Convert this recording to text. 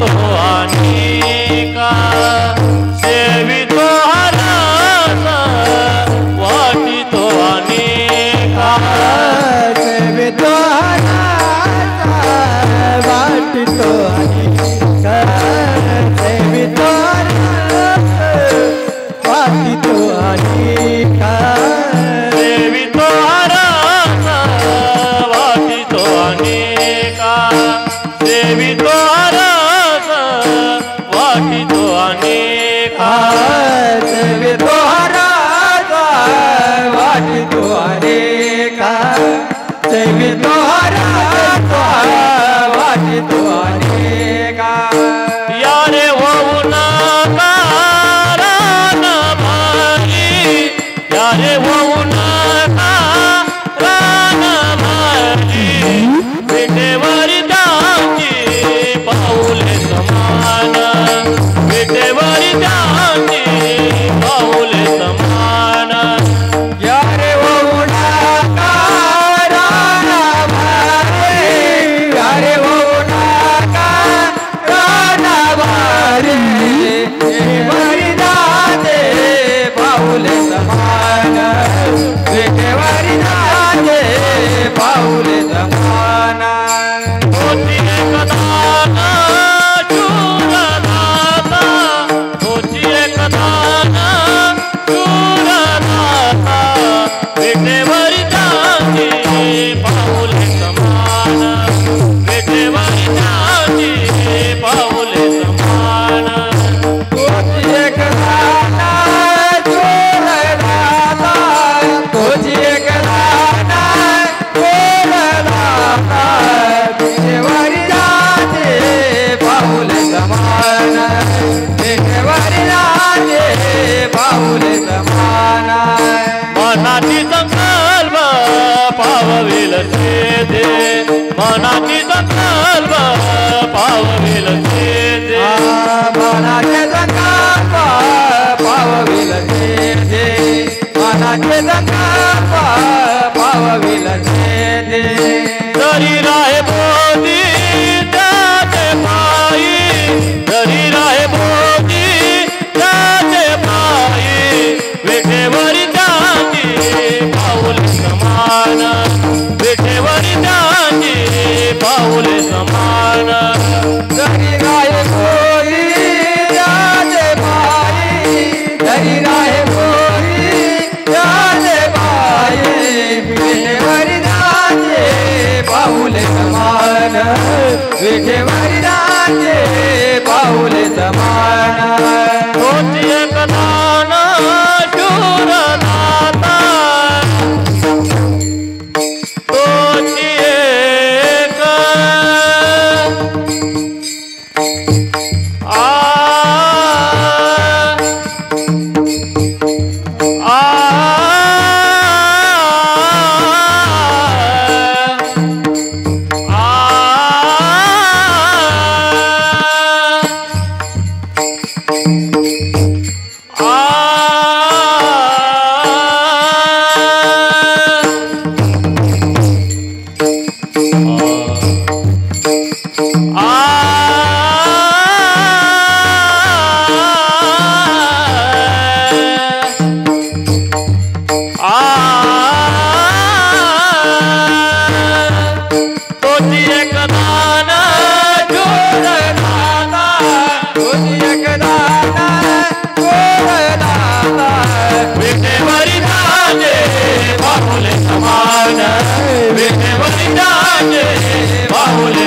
तो अनेका सेवितो हरस वाटितो अनेका सेवितो हरस वाटितो अनेका सेवितो हरस वाटितो अनेका सेवितो हरस वाटितो अनेका सेवितो हरस वाटितो अनेका सेवितो हरस वाटितो अनेका सेवितो हरस वाटितो अनेका यारे होऊ नका रान भारी यारे होऊ नका रान भारी विटेवरी त्यांची पाऊले समान विटेवरी त्यांची पाऊले समान यारे होऊ नका रान भारी यारे होऊ नका रान भारी विटेवरी दाते पाऊले समान विटेवरी दाते पाऊले समान होती एकदान शूरदाता होती एकदान शूरदाता विटेवरी त्यांची पाऊले समान विटेवरी त्यांची पाऊले समान तुझी एक दाना चोरदाता तुझी एक दाना चोरदाता विटेवरी जाते पाऊले समान विटेवरी जाते पाऊले समान मनाची संकल्प पावविल दे मनाची संकल्प पावविल दे मनाचे संकल्प पावविल दे मनाचे संकल्प पावविल दे जरी राहे बोधी त्याचे पायी जरी राहे बोधी त्याचे पायी विठेवरी त्यांची पाऊले समान विठेवरी त्यांची पाऊले समान जरी राहे बोली राजे बाई जरी राहे बोली राजे बाई विठेवरी राजे पाऊले समान विठेवरी राजे पाऊले समान होती एकदान शूरदाता होती एक आ बाहुले